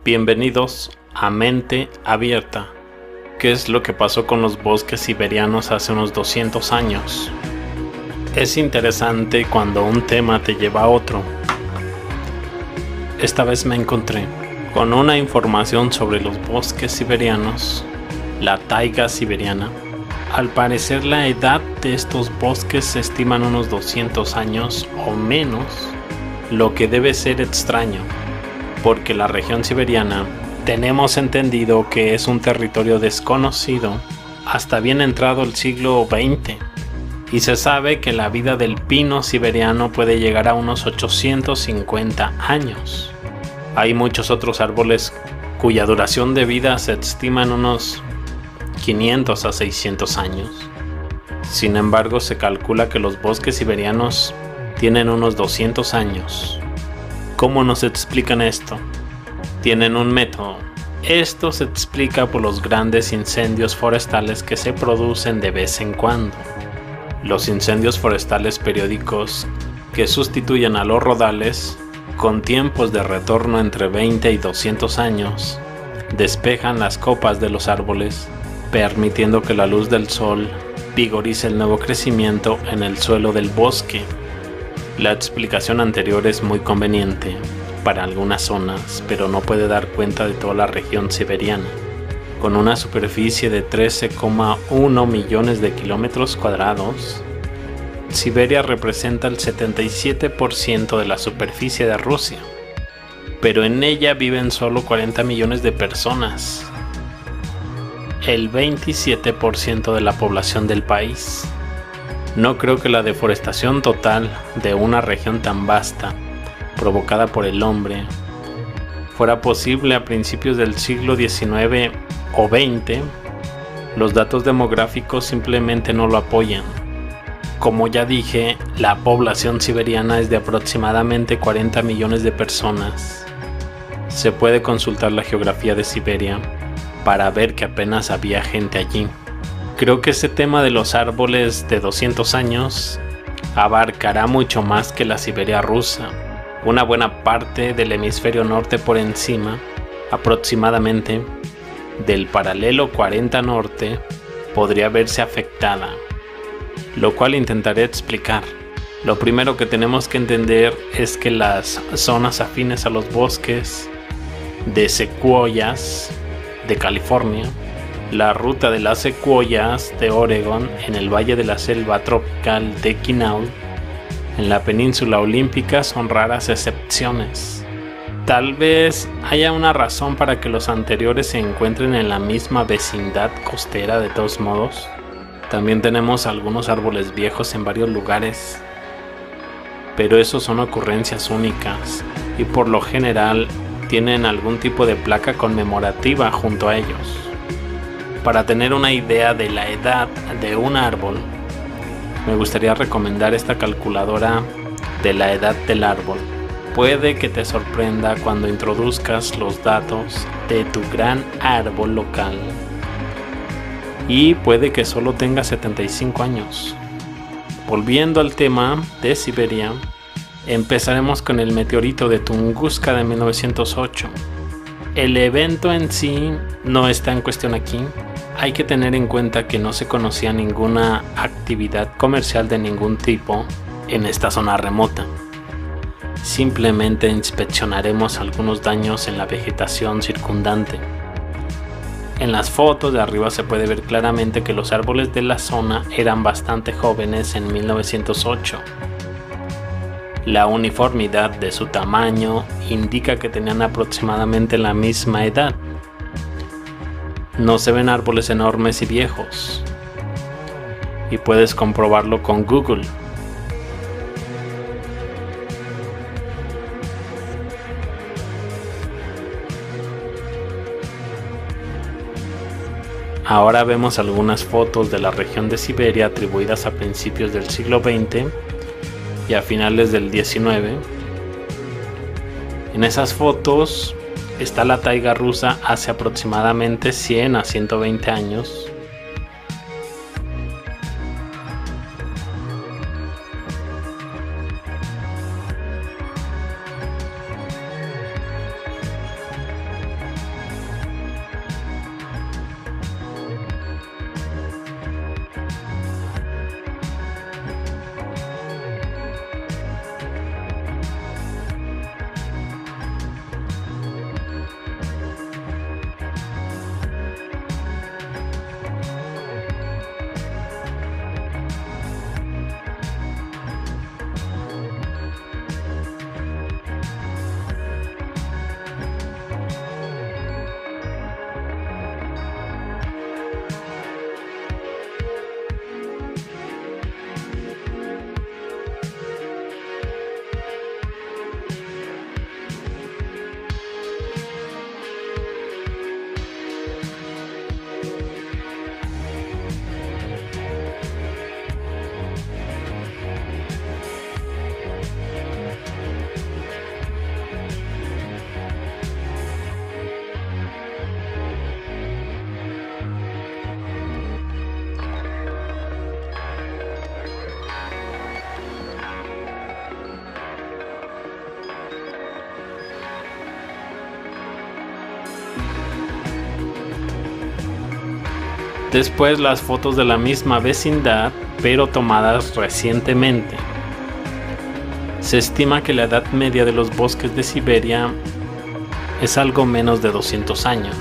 Bienvenidos a Mente Abierta. ¿Qué es lo que pasó con los bosques siberianos hace unos 200 años? Es interesante cuando un tema te lleva a otro. Esta vez me encontré con una información sobre los bosques siberianos, la taiga siberiana. Al parecer la edad de estos bosques se estiman unos 200 años o menos, lo que debe ser extraño, porque la región siberiana tenemos entendido que es un territorio desconocido hasta bien entrado el siglo XX, y se sabe que la vida del pino siberiano puede llegar a unos 850 años. Hay muchos otros árboles cuya duración de vida se estima en unos 500 a 600 años. Sin embargo, se calcula que los bosques siberianos tienen unos 200 años. ¿Cómo nos explican esto? Tienen un método. Esto se explica por los grandes incendios forestales que se producen de vez en cuando. Los incendios forestales periódicos que sustituyen a los rodales, con tiempos de retorno entre 20 y 200 años, despejan las copas de los árboles, permitiendo que la luz del sol vigorice el nuevo crecimiento en el suelo del bosque. La explicación anterior es muy conveniente para algunas zonas, pero no puede dar cuenta de toda la región siberiana. Con una superficie de 13,1 millones de kilómetros cuadrados, Siberia representa el 77% de la superficie de Rusia, pero en ella viven solo 40 millones de personas, el 27% de la población del país. No creo que la deforestación total de una región tan vasta, provocada por el hombre, fuera posible a principios del siglo XIX o XX. Los datos demográficos simplemente no lo apoyan. Como ya dije, la población siberiana es de aproximadamente 40 millones de personas. Se puede consultar la geografía de Siberia para ver que apenas había gente allí. Creo que ese tema de los árboles de 200 años abarcará mucho más que la Siberia rusa. Una buena parte del hemisferio norte por encima, aproximadamente del paralelo 40 norte, podría verse afectada, lo cual intentaré explicar. Lo primero que tenemos que entender es que las zonas afines a los bosques de secuoyas de California, la ruta de las secuoyas de Oregón en el valle de la selva tropical de Quinaul, en la península olímpica, son raras excepciones. Tal vez haya una razón para que los anteriores se encuentren en la misma vecindad costera. De todos modos, también tenemos algunos árboles viejos en varios lugares, pero esos son ocurrencias únicas y por lo general tienen algún tipo de placa conmemorativa junto a ellos. Para tener una idea de la edad de un árbol, me gustaría recomendar esta calculadora de la edad del árbol. Puede que te sorprenda cuando introduzcas los datos de tu gran árbol local, y puede que solo tenga 75 años. Volviendo al tema de Siberia, empezaremos con el meteorito de Tunguska de 1908. El evento en sí no está en cuestión aquí. Hay que tener en cuenta que no se conocía ninguna actividad comercial de ningún tipo en esta zona remota. Simplemente inspeccionaremos algunos daños en la vegetación circundante. En las fotos de arriba se puede ver claramente que los árboles de la zona eran bastante jóvenes en 1908. La uniformidad de su tamaño indica que tenían aproximadamente la misma edad. No se ven árboles enormes y viejos, y puedes comprobarlo con Google. Ahora vemos algunas fotos de la región de Siberia atribuidas a principios del siglo XX y a finales del XIX. En esas fotos está la taiga rusa hace aproximadamente 100 a 120 años. Después las fotos de la misma vecindad, pero tomadas recientemente. Se estima que la edad media de los bosques de Siberia es algo menos de 200 años.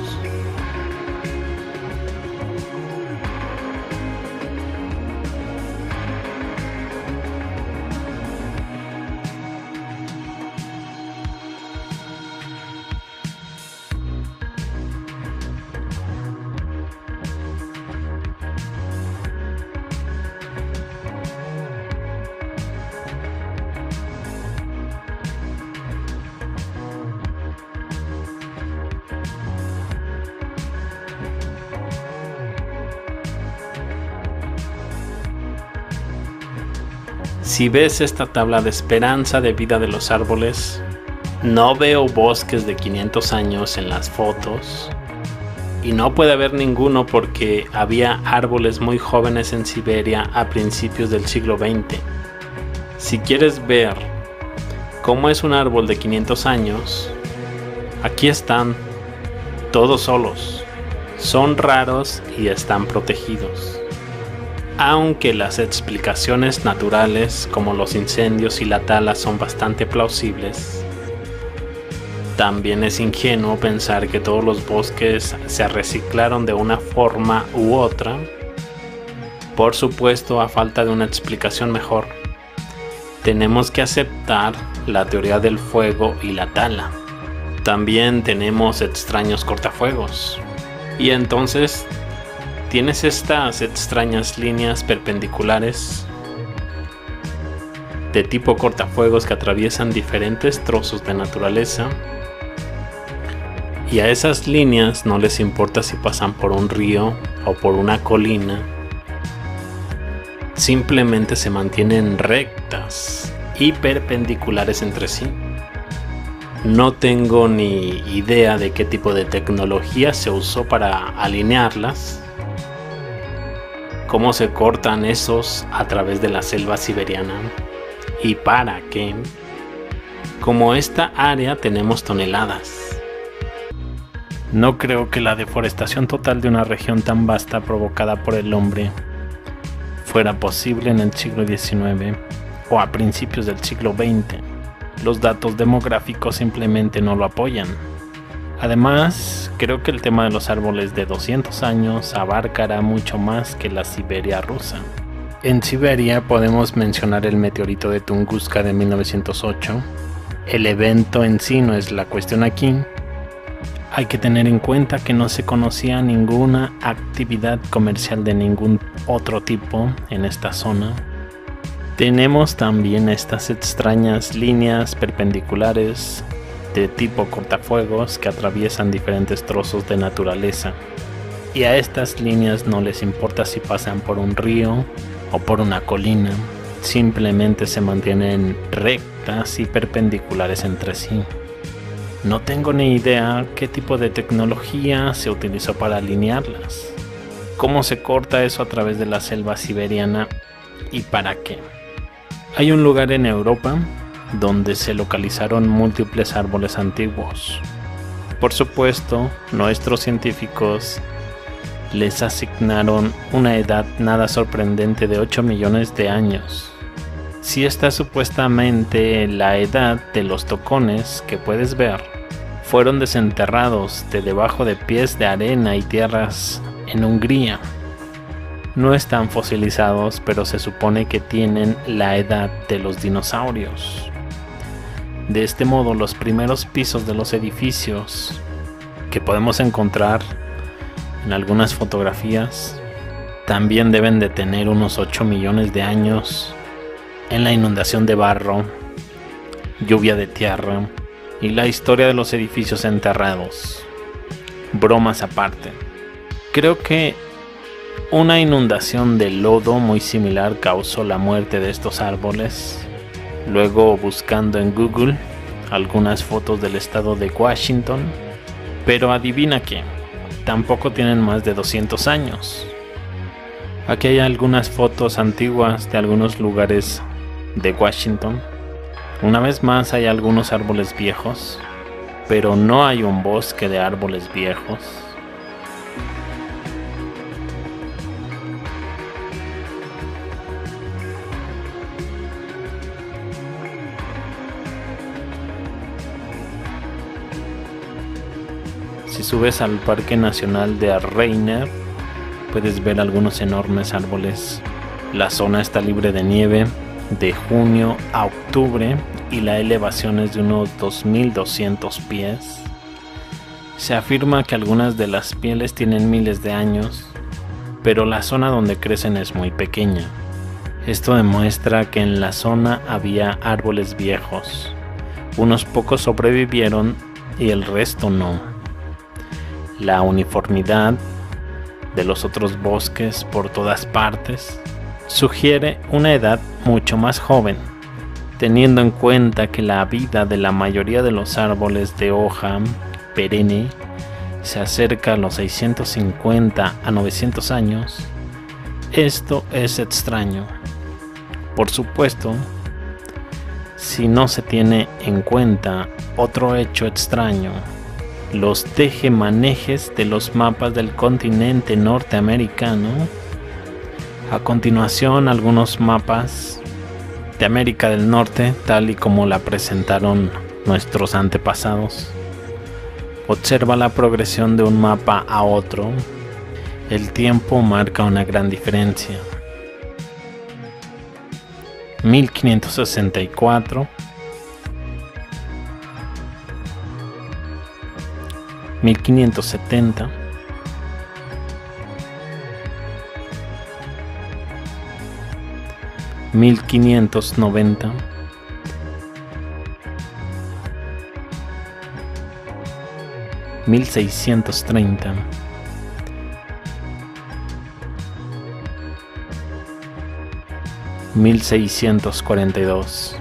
Si ves esta tabla de esperanza de vida de los árboles, no veo bosques de 500 años en las fotos, y no puede haber ninguno porque había árboles muy jóvenes en Siberia a principios del siglo XX. Si quieres ver cómo es un árbol de 500 años, aquí están, todos solos. Son raros y están protegidos. Aunque las explicaciones naturales como los incendios y la tala son bastante plausibles, también es ingenuo pensar que todos los bosques se reciclaron de una forma u otra. Por supuesto, a falta de una explicación mejor, tenemos que aceptar la teoría del fuego y la tala. También tenemos extraños cortafuegos. Y entonces tienes estas extrañas líneas perpendiculares de tipo cortafuegos que atraviesan diferentes trozos de naturaleza, y a esas líneas no les importa si pasan por un río o por una colina, simplemente se mantienen rectas y perpendiculares entre sí. No tengo ni idea de qué tipo de tecnología se usó para alinearlas, cómo se cortan esos a través de la selva siberiana y para qué. Como esta área tenemos toneladas. No creo que la deforestación total de una región tan vasta provocada por el hombre fuera posible en el siglo XIX o a principios del siglo XX. Los datos demográficos simplemente no lo apoyan. Además, creo que el tema de los árboles de 200 años abarcará mucho más que la Siberia rusa. En Siberia podemos mencionar el meteorito de Tunguska de 1908. El evento en sí no es la cuestión aquí. Hay que tener en cuenta que no se conocía ninguna actividad comercial de ningún otro tipo en esta zona. Tenemos también estas extrañas líneas perpendiculares de tipo cortafuegos que atraviesan diferentes trozos de naturaleza, y a estas líneas no les importa si pasan por un río o por una colina, simplemente se mantienen rectas y perpendiculares entre sí. No tengo ni idea qué tipo de tecnología se utilizó para alinearlas, cómo se corta eso a través de la selva siberiana y para qué. Hay un lugar en Europa donde se localizaron múltiples árboles antiguos. Por supuesto, nuestros científicos les asignaron una edad nada sorprendente de 8 millones de años. Si esta es supuestamente la edad de los tocones que puedes ver, fueron desenterrados de debajo de pies de arena y tierras en Hungría. No están fosilizados, pero se supone que tienen la edad de los dinosaurios. De este modo, los primeros pisos de los edificios que podemos encontrar en algunas fotografías también deben de tener unos 8 millones de años en la inundación de barro, lluvia de tierra y la historia de los edificios enterrados. Bromas aparte, creo que una inundación de lodo muy similar causó la muerte de estos árboles. Luego, buscando en Google algunas fotos del estado de Washington, pero adivina qué, tampoco tienen más de 200 años. Aquí hay algunas fotos antiguas de algunos lugares de Washington. Una vez más hay algunos árboles viejos, pero no hay un bosque de árboles viejos. Si subes al Parque Nacional de Rainier, puedes ver algunos enormes árboles. La zona está libre de nieve de junio a octubre y la elevación es de unos 2200 pies. Se afirma que algunas de las pieles tienen miles de años, pero la zona donde crecen es muy pequeña. Esto demuestra que en la zona había árboles viejos. Unos pocos sobrevivieron y el resto no. La uniformidad de los otros bosques por todas partes sugiere una edad mucho más joven, teniendo en cuenta que la vida de la mayoría de los árboles de hoja perenne se acerca a los 650 a 900 años. Esto es extraño. Por supuesto, si no se tiene en cuenta otro hecho extraño: los tejemanejes de los mapas del continente norteamericano. A continuación, algunos mapas de América del Norte, tal y como la presentaron nuestros antepasados. Observa la progresión de un mapa a otro. El tiempo marca una gran diferencia. 1564, 1570, 1590, 1630, 1642,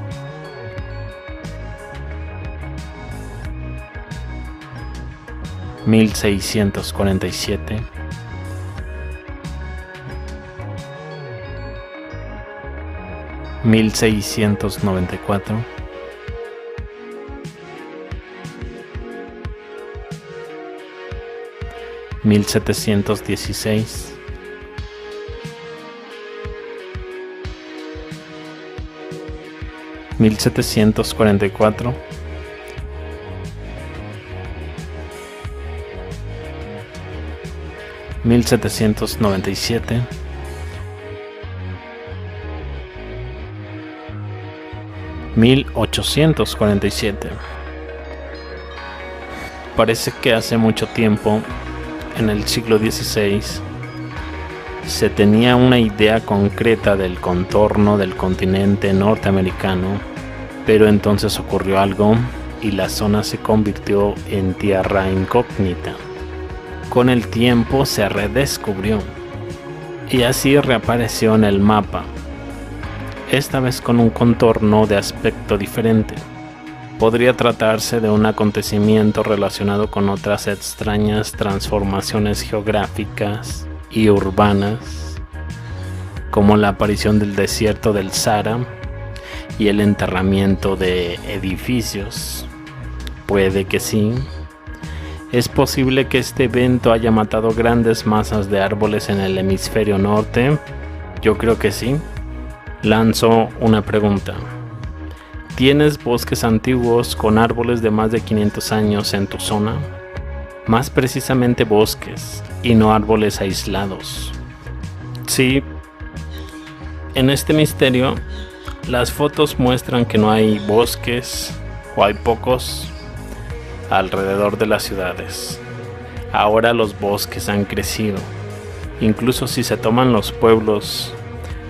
1647, 1694, 1716, 1744, 1797, 1847. Parece que hace mucho tiempo, en el siglo XVI, se tenía una idea concreta del contorno del continente norteamericano, pero entonces ocurrió algo y la zona se convirtió en tierra incógnita. Con el tiempo se redescubrió y así reapareció en el mapa, esta vez con un contorno de aspecto diferente. Podría tratarse de un acontecimiento relacionado con otras extrañas transformaciones geográficas y urbanas, como la aparición del desierto del Sahara y el enterramiento de edificios. Puede que sí. ¿Es posible que este evento haya matado grandes masas de árboles en el hemisferio norte? Yo creo que sí. Lanzo una pregunta. ¿Tienes bosques antiguos con árboles de más de 500 años en tu zona? Más precisamente bosques y no árboles aislados. Sí, en este misterio, las fotos muestran que no hay bosques o hay pocos alrededor de las ciudades. Ahora los bosques han crecido. Incluso si se toman los pueblos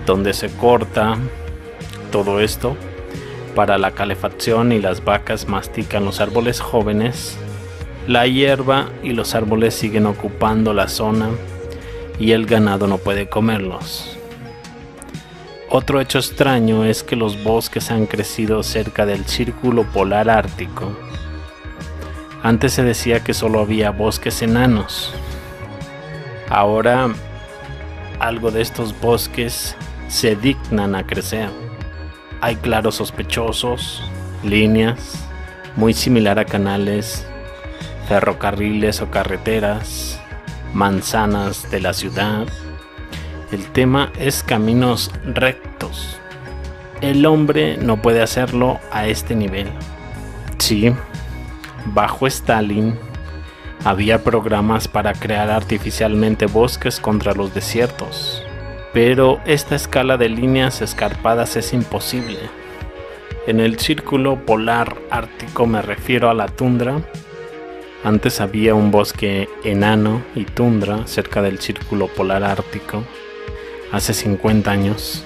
donde se corta todo esto para la calefacción y las vacas mastican los árboles jóvenes, la hierba y los árboles siguen ocupando la zona y el ganado no puede comerlos. Otro hecho extraño es que los bosques han crecido cerca del círculo polar ártico. Antes se decía que solo había bosques enanos. Ahora algo de estos bosques se dignan a crecer. Hay claros sospechosos, líneas, muy similar a canales, ferrocarriles o carreteras, manzanas de la ciudad. El tema es caminos rectos. El hombre no puede hacerlo a este nivel. Sí, bajo Stalin, Había programas para crear artificialmente bosques contra los desiertos, pero esta escala de líneas escarpadas es imposible. En el círculo polar ártico, me refiero a la tundra. Antes había un bosque enano y tundra cerca del círculo polar ártico, hace 50 años.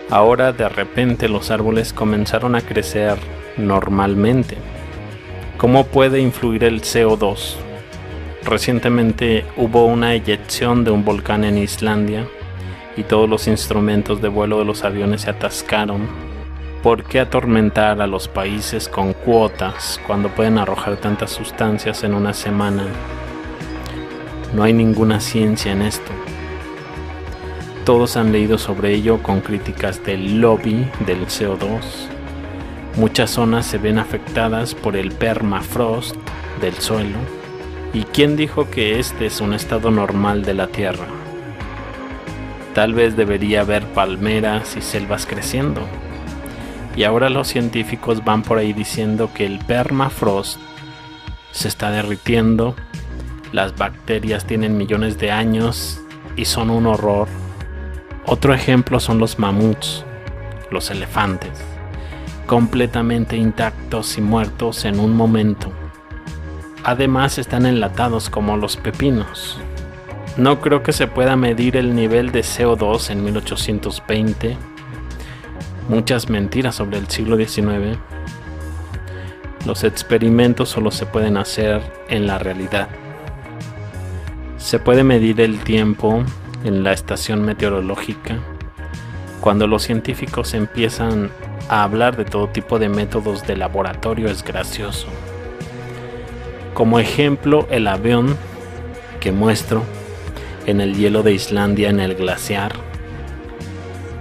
Ahora de repente los árboles comenzaron a crecer normalmente. ¿Cómo puede influir el CO2? Recientemente hubo una eyección de un volcán en Islandia y todos los instrumentos de vuelo de los aviones se atascaron. ¿Por qué atormentar a los países con cuotas cuando pueden arrojar tantas sustancias en una semana? No hay ninguna ciencia en esto. Todos han leído sobre ello con críticas del lobby del CO2. Muchas zonas se ven afectadas por el permafrost del suelo. ¿Y quién dijo que este es un estado normal de la Tierra? Tal vez debería haber palmeras y selvas creciendo. Y ahora los científicos van por ahí diciendo que el permafrost se está derritiendo, las bacterias tienen millones de años y son un horror. Otro ejemplo son los mamuts, los elefantes, completamente intactos y muertos en un momento. Además están enlatados como los pepinos. No creo que se pueda medir el nivel de CO2 en 1820. Muchas mentiras sobre el siglo XIX. Los experimentos solo se pueden hacer en la realidad. Se puede medir el tiempo en la estación meteorológica. Cuando los científicos empiezan a hablar de todo tipo de métodos de laboratorio es gracioso. Como ejemplo, el avión que muestro en el hielo de Islandia en el glaciar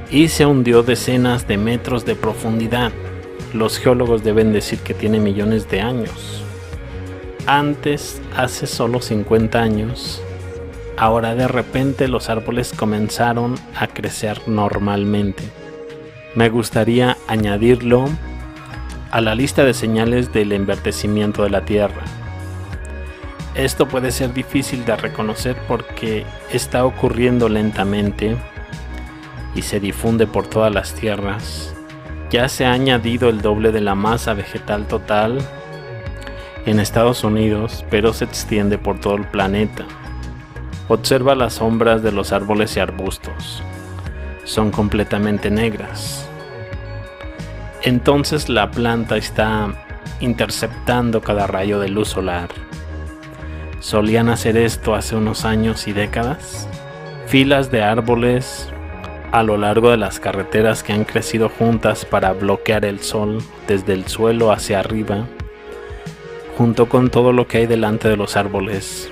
y se hundió decenas de metros de profundidad. Los geólogos deben decir que tiene millones de años. Antes, hace solo 50 años, ahora de repente los árboles comenzaron a crecer normalmente. Me gustaría añadirlo a la lista de señales del enverdecimiento de la Tierra. Esto puede ser difícil de reconocer porque está ocurriendo lentamente y se difunde por todas las tierras. Ya se ha añadido el doble de la masa vegetal total en Estados Unidos, pero se extiende por todo el planeta. Observa las sombras de los árboles y arbustos. Son completamente negras. Entonces la planta está interceptando cada rayo de luz solar. ¿Solían hacer esto hace unos años y décadas? Filas de árboles a lo largo de las carreteras que han crecido juntas para bloquear el sol desde el suelo hacia arriba, junto con todo lo que hay delante de los árboles,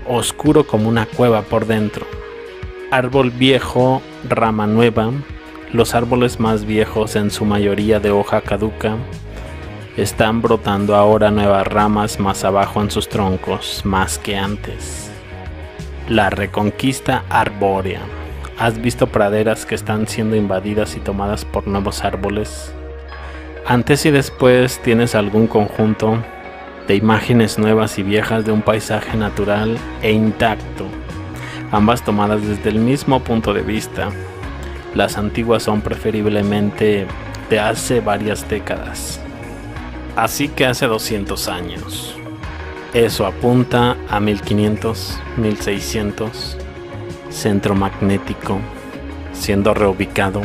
oscuro como una cueva por dentro. Árbol viejo, rama nueva. Los árboles más viejos, en su mayoría de hoja caduca, están brotando ahora nuevas ramas más abajo en sus troncos, más que antes. La reconquista arbórea. ¿Has visto praderas que están siendo invadidas y tomadas por nuevos árboles? Antes y después tienes algún conjunto de imágenes nuevas y viejas de un paisaje natural e intacto, ambas tomadas desde el mismo punto de vista. Las antiguas son preferiblemente de hace varias décadas. Así que hace 200 años. Eso apunta a 1500, 1600, centro magnético, siendo reubicado,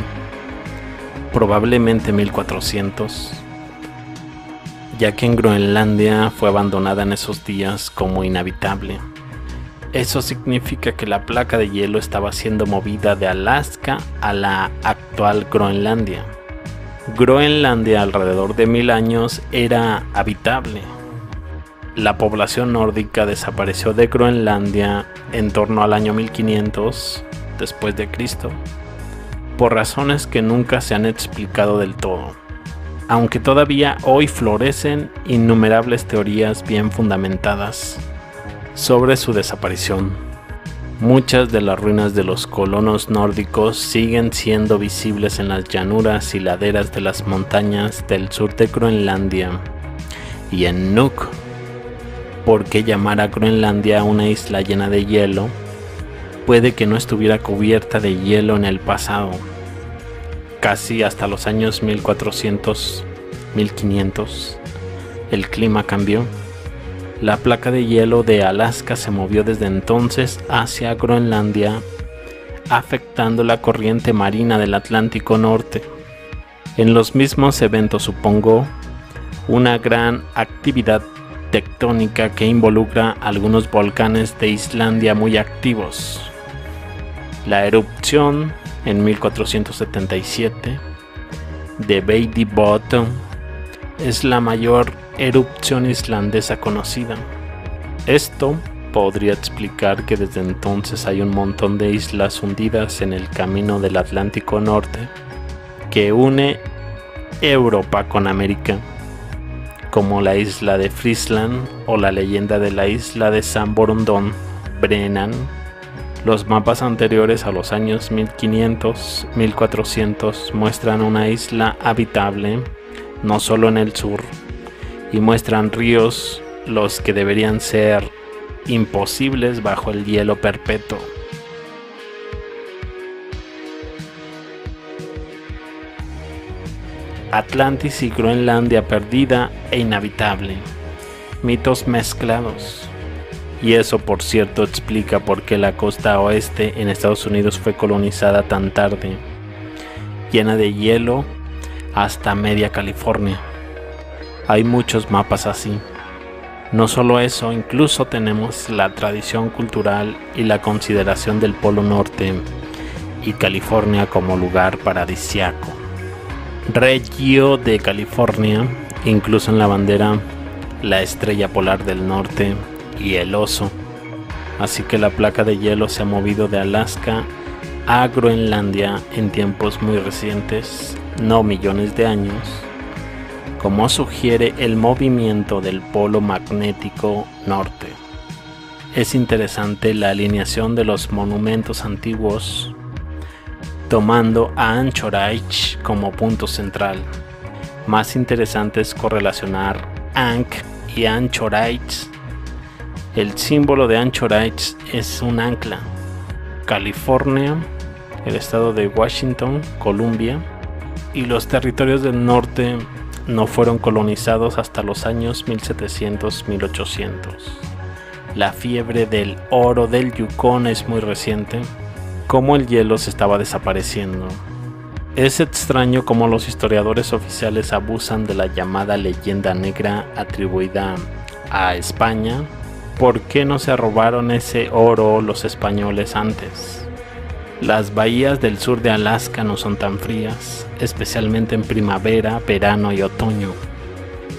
probablemente 1400, ya que en Groenlandia fue abandonada en esos días como inhabitable. Eso significa que la placa de hielo estaba siendo movida de Alaska a la actual Groenlandia. Groenlandia alrededor de 1000 años era habitable. La población nórdica desapareció de Groenlandia en torno al año 1500 después de Cristo, por razones que nunca se han explicado del todo, aunque todavía hoy florecen innumerables teorías bien fundamentadas sobre su desaparición. Muchas de las ruinas de los colonos nórdicos siguen siendo visibles en las llanuras y laderas de las montañas del sur de Groenlandia y en Nuuk. ¿Por qué llamar a Groenlandia una isla llena de hielo? Puede que no estuviera cubierta de hielo en el pasado. Casi hasta los años 1400, 1500, el clima cambió. La placa de hielo de Alaska se movió desde entonces hacia Groenlandia, afectando la corriente marina del Atlántico Norte. En los mismos eventos, supongo, una gran actividad tectónica que involucra algunos volcanes de Islandia muy activos. La erupción en 1477 de Veiðivötn es la mayor erupción islandesa conocida. Esto podría explicar que desde entonces hay un montón de islas hundidas en el camino del Atlántico Norte que une Europa con América, como la isla de Friesland o la leyenda de la isla de San Borondón, Brennan. Los mapas anteriores a los años 1500, 1400 muestran una isla habitable, no solo en el sur, y muestran ríos, los que deberían ser imposibles bajo el hielo perpetuo. Atlantis y Groenlandia perdida e inhabitable. Mitos mezclados. Y eso, por cierto, explica por qué la costa oeste en Estados Unidos fue colonizada tan tarde, llena de hielo hasta media California. Hay muchos mapas así. No solo eso, incluso tenemos la tradición cultural y la consideración del Polo Norte y California como lugar paradisíaco. Reggio de California, incluso en la bandera, la estrella polar del norte y el oso. Así que la placa de hielo se ha movido de Alaska a Groenlandia en tiempos muy recientes, no millones de años, como sugiere el movimiento del polo magnético norte. Es interesante la alineación de los monumentos antiguos, tomando a Anchorage como punto central. Más interesante es correlacionar Ankh y Anchorage. El símbolo de Anchorage es un ancla. California, el estado de Washington, Columbia y los territorios del norte no fueron colonizados hasta los años 1700-1800. La fiebre del oro del Yukón es muy reciente, como el hielo se estaba desapareciendo. Es extraño cómo los historiadores oficiales abusan de la llamada leyenda negra atribuida a España. ¿Por qué no se robaron ese oro los españoles antes? Las bahías del sur de Alaska no son tan frías, especialmente en primavera, verano y otoño.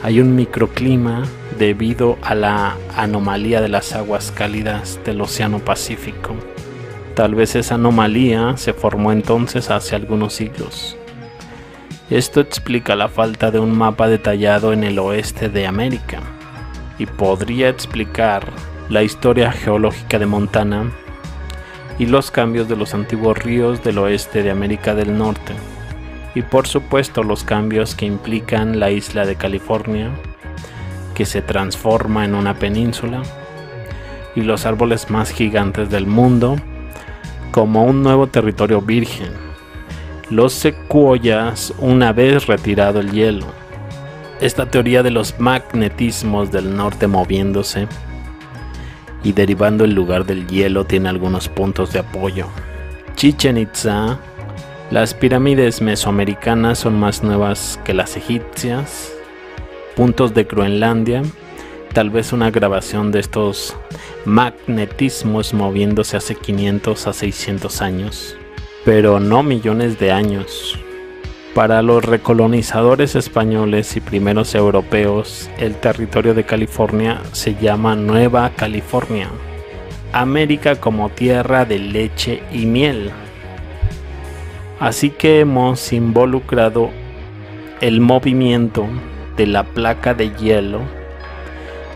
Hay un microclima debido a la anomalía de las aguas cálidas del Océano Pacífico. Tal vez esa anomalía se formó entonces hace algunos siglos. Esto explica la falta de un mapa detallado en el oeste de América y podría explicar la historia geológica de Montana y los cambios de los antiguos ríos del oeste de América del Norte, y por supuesto los cambios que implican la isla de California, que se transforma en una península, y los árboles más gigantes del mundo como un nuevo territorio virgen, los secuoyas una vez retirado el hielo. Esta teoría de los magnetismos del norte moviéndose y derivando el lugar del hielo tiene algunos puntos de apoyo. Chichén Itzá, las pirámides mesoamericanas son más nuevas que las egipcias. Puntos de Groenlandia, tal vez una grabación de estos magnetismos moviéndose hace 500 a 600 años, pero no millones de años. Para los recolonizadores españoles y primeros europeos, el territorio de California se llama Nueva California, América como tierra de leche y miel. Así que hemos involucrado el movimiento de la placa de hielo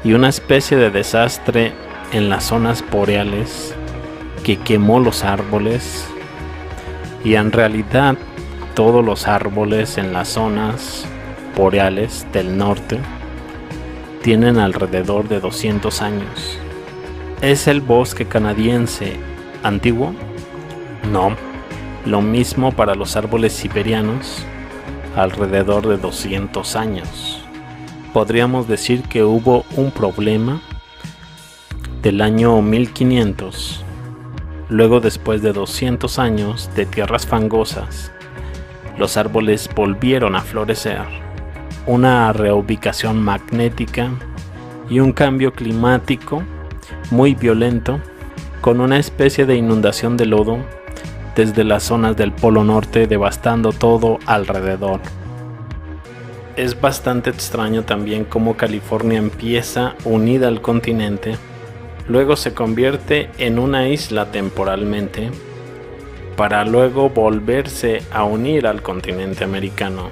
y una especie de desastre en las zonas boreales que quemó los árboles, y en realidad todos los árboles en las zonas boreales del norte tienen alrededor de 200 años. ¿Es el bosque canadiense antiguo? No. Lo mismo para los árboles siberianos, alrededor de 200 años. Podríamos decir que hubo un problema del año 1500. Luego, después de 200 años de tierras fangosas, los árboles volvieron a florecer. Una reubicación magnética y un cambio climático muy violento, con una especie de inundación de lodo desde las zonas del Polo Norte, devastando todo alrededor. Es bastante extraño también cómo California empieza unida al continente, luego se convierte en una isla temporalmente, para luego volverse a unir al continente americano.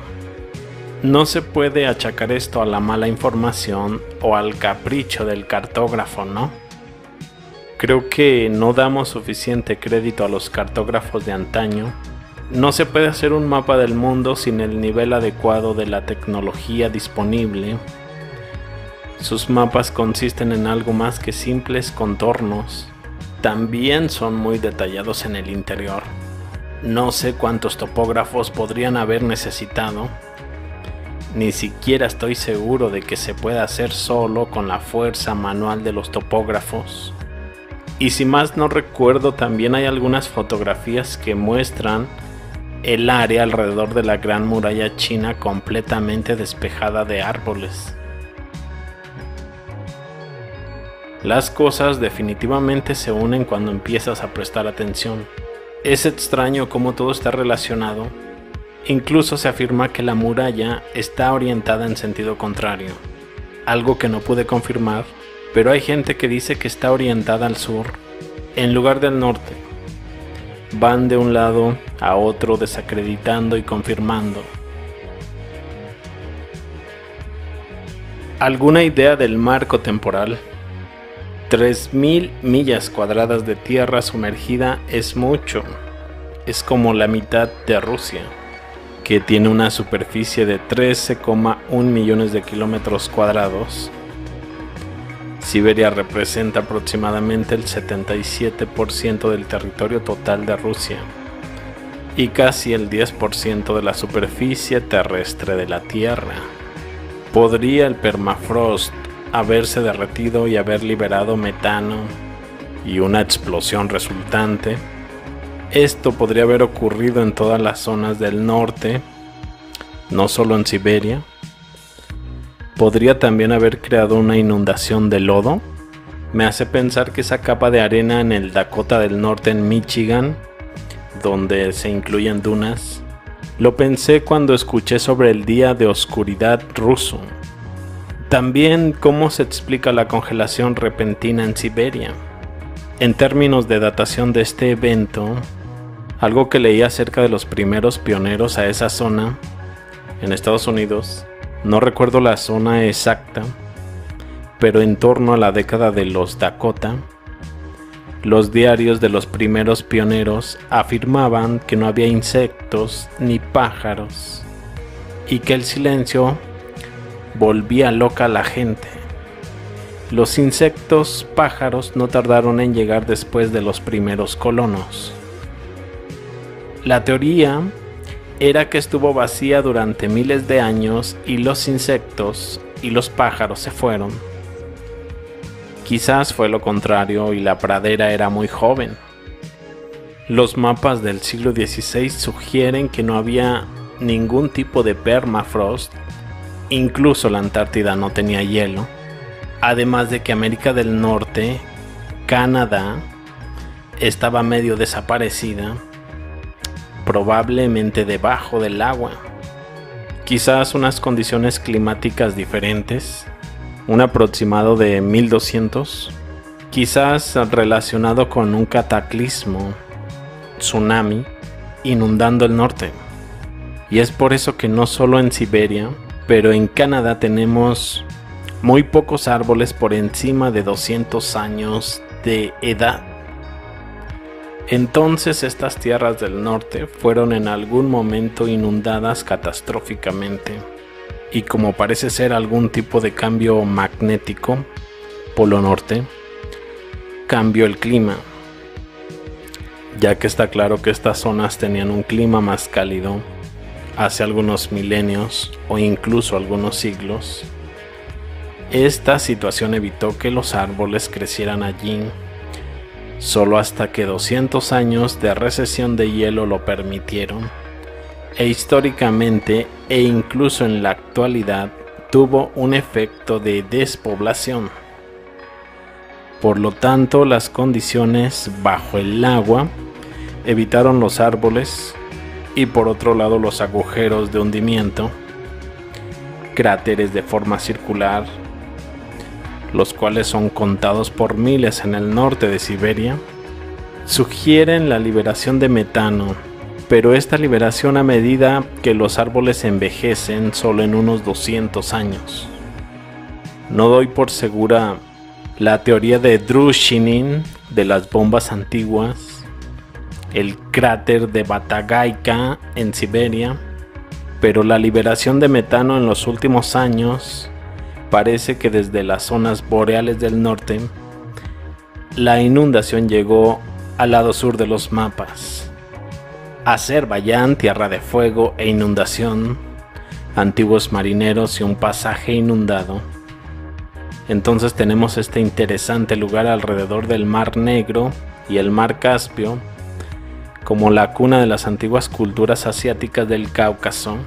No se puede achacar esto a la mala información o al capricho del cartógrafo, ¿no? Creo que no damos suficiente crédito a los cartógrafos de antaño. No se puede hacer un mapa del mundo sin el nivel adecuado de la tecnología disponible. Sus mapas consisten en algo más que simples contornos. También son muy detallados en el interior. No sé cuántos topógrafos podrían haber necesitado. Ni siquiera estoy seguro de que se pueda hacer solo con la fuerza manual de los topógrafos. Y si más no recuerdo, también hay algunas fotografías que muestran el área alrededor de la Gran Muralla China completamente despejada de árboles. Las cosas definitivamente se unen cuando empiezas a prestar atención. Es extraño cómo todo está relacionado. Incluso se afirma que la muralla está orientada en sentido contrario, algo que no pude confirmar, pero hay gente que dice que está orientada al sur, en lugar del norte. Van de un lado a otro desacreditando y confirmando. ¿Alguna idea del marco temporal? 3000 millas cuadradas de tierra sumergida es mucho. Es como la mitad de Rusia, que tiene una superficie de 13,1 millones de kilómetros cuadrados. Siberia representa aproximadamente el 77% del territorio total de Rusia y casi el 10% de la superficie terrestre de la Tierra. ¿Podría el permafrost haberse derretido y haber liberado metano y una explosión resultante? Esto podría haber ocurrido en todas las zonas del norte, no solo en Siberia. ¿Podría también haber creado una inundación de lodo? Me hace pensar que esa capa de arena en el Dakota del Norte en Michigan, donde se incluyen dunas, lo pensé cuando escuché sobre el día de oscuridad ruso. También cómo se explica la congelación repentina en Siberia. En términos de datación de este evento, algo que leí acerca de los primeros pioneros a esa zona en Estados Unidos, no recuerdo la zona exacta, pero en torno a la década de los Dakota, los diarios de los primeros pioneros afirmaban que no había insectos ni pájaros y que el silencio volvía loca a la gente. Los insectos, pájaros no tardaron en llegar después de los primeros colonos. La teoría era que estuvo vacía durante miles de años y los insectos y los pájaros se fueron. Quizás fue lo contrario y la pradera era muy joven. Los mapas del siglo XVI sugieren que no había ningún tipo de permafrost, incluso la Antártida no tenía hielo, además de que América del Norte, Canadá, estaba medio desaparecida, probablemente debajo del agua. Quizás unas condiciones climáticas diferentes, un aproximado de 1200, quizás relacionado con un cataclismo, tsunami, inundando el norte. Y es por eso que no solo en Siberia, pero en Canadá tenemos muy pocos árboles por encima de 200 años de edad. Entonces estas tierras del norte fueron en algún momento inundadas catastróficamente. y como parece ser algún tipo de cambio magnético, Polo Norte, cambió el clima, ya que está claro que estas zonas tenían un clima más cálido hace algunos milenios o incluso algunos siglos. Esta situación evitó que los árboles crecieran allí, solo hasta que 200 años de recesión de hielo lo permitieron, e históricamente e incluso en la actualidad tuvo un efecto de despoblación. Por lo tanto, las condiciones bajo el agua evitaron los árboles y por otro lado los agujeros de hundimiento, cráteres de forma circular, los cuales son contados por miles en el norte de Siberia, sugieren la liberación de metano, pero esta liberación a medida que los árboles envejecen solo en unos 200 años. No doy por segura la teoría de Druzhinin de las bombas antiguas, el cráter de Batagaica en Siberia, pero la liberación de metano en los últimos años parece que desde las zonas boreales del norte, la inundación llegó al lado sur de los mapas. Azerbaiyán, tierra de fuego e inundación, antiguos marineros y un pasaje inundado. Entonces tenemos este interesante lugar alrededor del Mar Negro y el Mar Caspio, como la cuna de las antiguas culturas asiáticas del Cáucaso.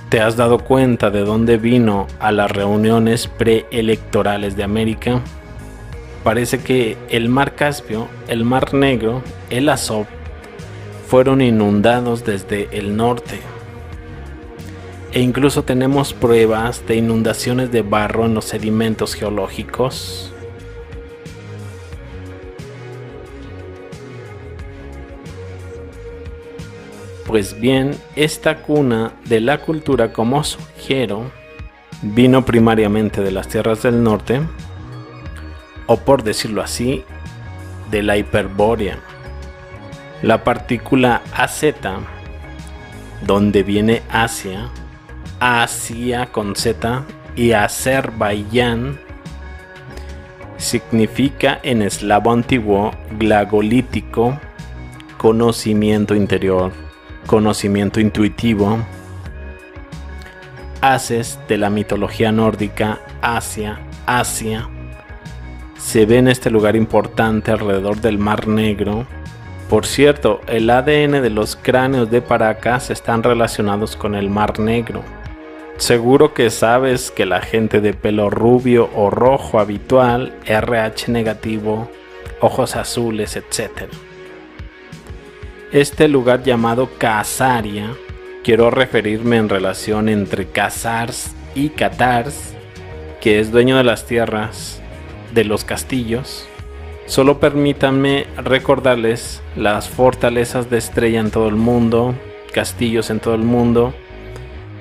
¿Te has dado cuenta de dónde vino a las reuniones preelectorales de América? Parece que el Mar Caspio, el Mar Negro, el Azov, fueron inundados desde el norte. E incluso tenemos pruebas de inundaciones de barro en los sedimentos geológicos. Pues bien, esta cuna de la cultura, como sugiero, vino primariamente de las tierras del norte, o por decirlo así, de la Hiperbórea. La partícula AZ, donde viene Asia, Asia con Z, y Azerbaiyán, significa en eslavo antiguo glagolítico, conocimiento interior, conocimiento intuitivo. Haces de la mitología nórdica, Asia, Asia, se ve en este lugar importante alrededor del Mar Negro. Por cierto, el ADN de los cráneos de Paracas están relacionados con el Mar Negro. Seguro que sabes que la gente de pelo rubio o rojo habitual, RH negativo, ojos azules, etc. Este lugar llamado Khazaria, quiero referirme en relación entre Khazars y Catars, que es dueño de las tierras de los castillos. Solo permítanme recordarles las fortalezas de estrella en todo el mundo, castillos en todo el mundo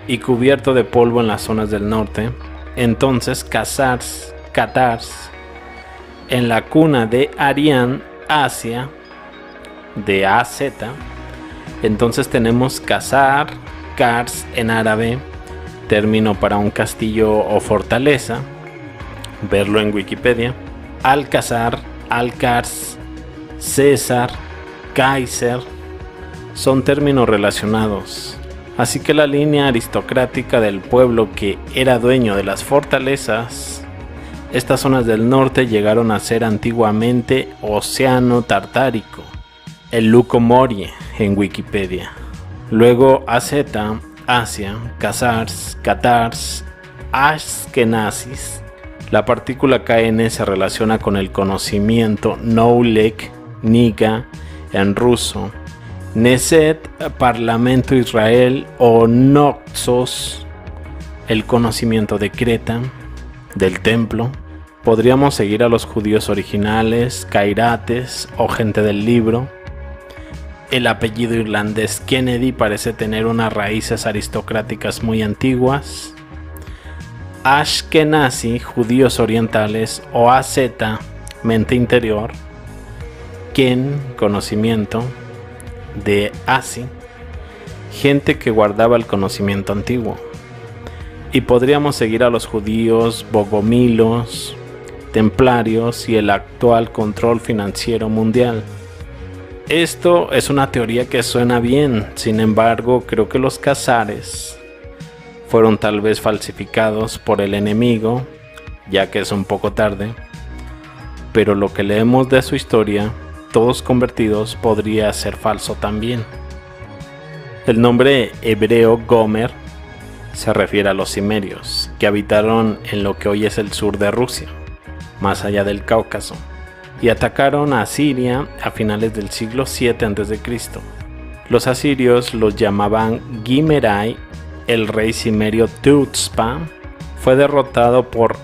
y cubierto de polvo en las zonas del norte. Entonces Khazars, Catars, en la cuna de Arián, Asia, de AZ, entonces tenemos Khazar, Kars en árabe, término para un castillo o fortaleza, verlo en Wikipedia, Alcázar, Alcars, César, Kaiser, son términos relacionados. Así que la línea aristocrática del pueblo que era dueño de las fortalezas, estas zonas del norte llegaron a ser antiguamente Océano Tartárico, el Lucomorie en Wikipedia. Luego AZ, Asia, Khazars, Catars, Ashkenazis. La partícula KN se relaciona con el conocimiento Noulek, Niga en ruso, Neset, Parlamento Israel o Noxos, el conocimiento de Creta, del templo. Podríamos seguir a los judíos originales, Cairates o gente del libro. El apellido irlandés Kennedy parece tener unas raíces aristocráticas muy antiguas. Ashkenazi, judíos orientales, o AZ, mente interior. Ken, conocimiento, de Asi, gente que guardaba el conocimiento antiguo. Y podríamos seguir a los judíos, bogomilos, templarios y el actual control financiero mundial. Esto es una teoría que suena bien, sin embargo creo que los Khazares fueron tal vez falsificados por el enemigo, ya que es un poco tarde, pero lo que leemos de su historia, todos convertidos, podría ser falso también. El nombre hebreo Gomer se refiere a los cimerios, que habitaron en lo que hoy es el sur de Rusia, más allá del Cáucaso, y atacaron a Asiria a finales del siglo VII a.C. Los asirios los llamaban Gimerai. El rey cimerio Tuxpa fue derrotado por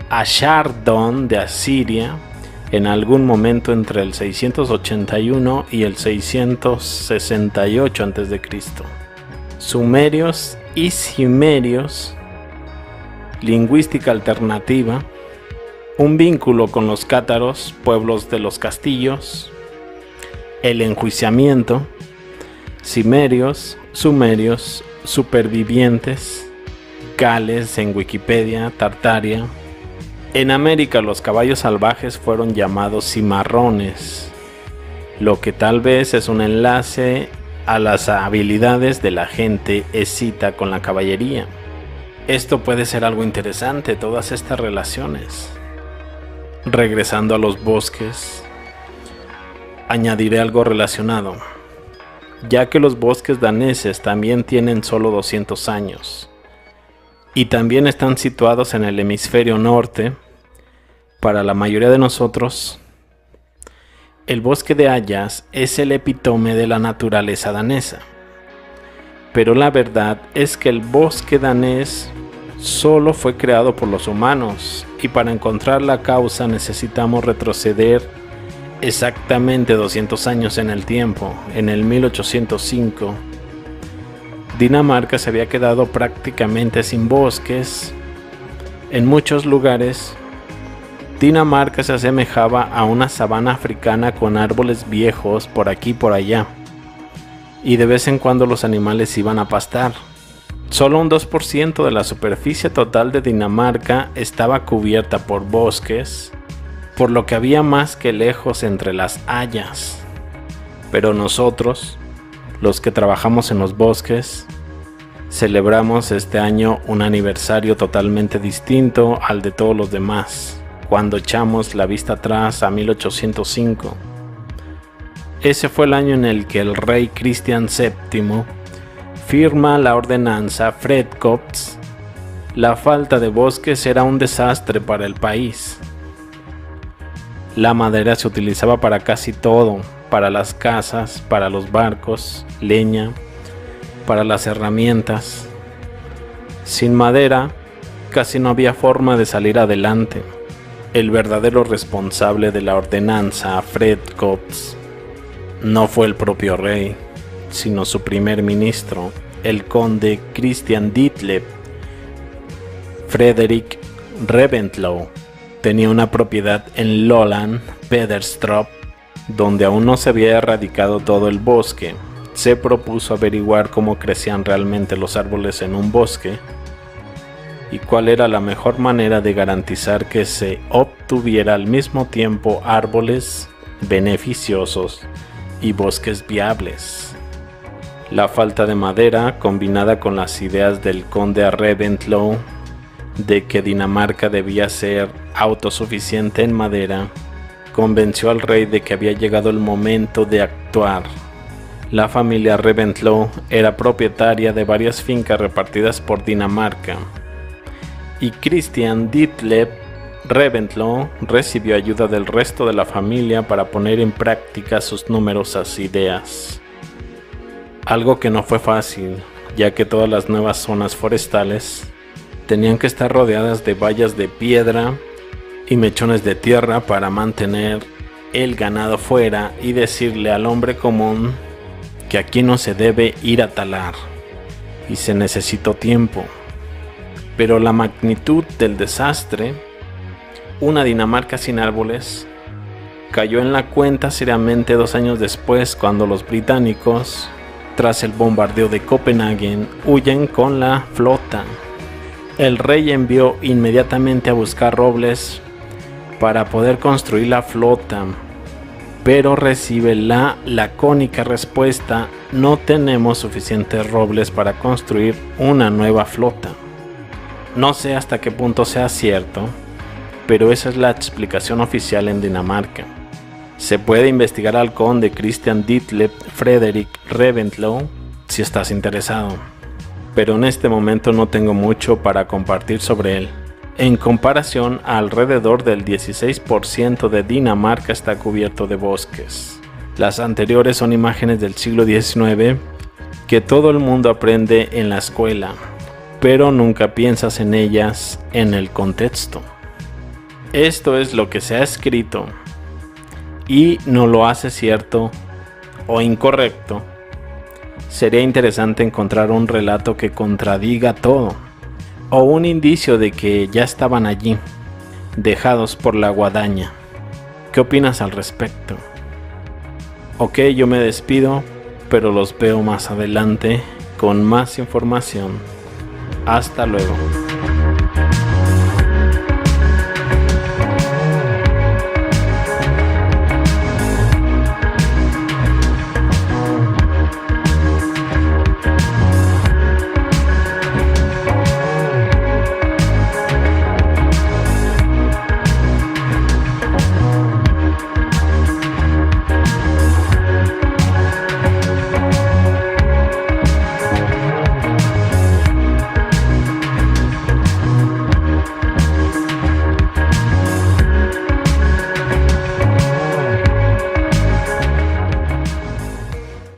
Ashardón de Asiria en algún momento entre el 681 y el 668 a.C. Sumerios y cimerios, lingüística alternativa, un vínculo con los cátaros, pueblos de los castillos, el enjuiciamiento, cimerios, sumerios, supervivientes, Gales en Wikipedia, Tartaria. En América los caballos salvajes fueron llamados cimarrones, lo que tal vez es un enlace a las habilidades de la gente escita con la caballería. Esto puede ser algo interesante, todas estas relaciones. Regresando a los bosques, añadiré algo relacionado, ya que los bosques daneses también tienen solo 200 años y también están situados en el hemisferio norte. Para la mayoría de nosotros, el bosque de hayas es el epítome de la naturaleza danesa, pero la verdad es que el bosque danés solo fue creado por los humanos, y para encontrar la causa necesitamos retroceder exactamente 200 años en el tiempo. En el 1805, Dinamarca se había quedado prácticamente sin bosques. En muchos lugares, Dinamarca se asemejaba a una sabana africana con árboles viejos por aquí y por allá, y de vez en cuando los animales iban a pastar. Solo un 2% de la superficie total de Dinamarca estaba cubierta por bosques, por lo que había más que lejos entre las hayas. Pero nosotros, los que trabajamos en los bosques, celebramos este año un aniversario totalmente distinto al de todos los demás, cuando echamos la vista atrás a 1805. Ese fue el año en el que el rey Cristian VII firma la ordenanza Fredkops. La falta de bosques era un desastre para el país. La madera se utilizaba para casi todo, para las casas, para los barcos, leña, para las herramientas. Sin madera, casi no había forma de salir adelante. El verdadero responsable de la ordenanza Fredkops no fue el propio rey, sino su primer ministro, el conde Christian Ditlev. Frederick Reventlow tenía una propiedad en Lolland, Pederstrup, donde aún no se había erradicado todo el bosque. Se propuso averiguar cómo crecían realmente los árboles en un bosque y cuál era la mejor manera de garantizar que se obtuviera al mismo tiempo árboles beneficiosos y bosques viables. La falta de madera, combinada con las ideas del conde Reventlow de que Dinamarca debía ser autosuficiente en madera, convenció al rey de que había llegado el momento de actuar. La familia Reventlow era propietaria de varias fincas repartidas por Dinamarca, y Christian Ditlev Reventlow recibió ayuda del resto de la familia para poner en práctica sus numerosas ideas. Algo que no fue fácil, ya que todas las nuevas zonas forestales tenían que estar rodeadas de vallas de piedra y mechones de tierra para mantener el ganado fuera y decirle al hombre común que aquí no se debe ir a talar, y se necesitó tiempo. Pero la magnitud del desastre, una Dinamarca sin árboles, cayó en la cuenta seriamente 2 años después, cuando los británicos, tras el bombardeo de Copenhague, huyen con la flota. El rey envió inmediatamente a buscar robles para poder construir la flota, pero recibe la lacónica respuesta: no tenemos suficientes robles para construir una nueva flota. No sé hasta qué punto sea cierto, pero esa es la explicación oficial en Dinamarca. Se puede investigar al conde Christian Ditlev Frederik Reventlow si estás interesado, pero en este momento no tengo mucho para compartir sobre él. En comparación, alrededor del 16% de Dinamarca está cubierto de bosques. Las anteriores son imágenes del siglo XIX que todo el mundo aprende en la escuela, pero nunca piensas en ellas en el contexto. Esto es lo que se ha escrito y no lo hace cierto o incorrecto. Sería interesante encontrar un relato que contradiga todo, o un indicio de que ya estaban allí, dejados por la guadaña. ¿Qué opinas al respecto? Ok, yo me despido, pero los veo más adelante con más información. Hasta luego.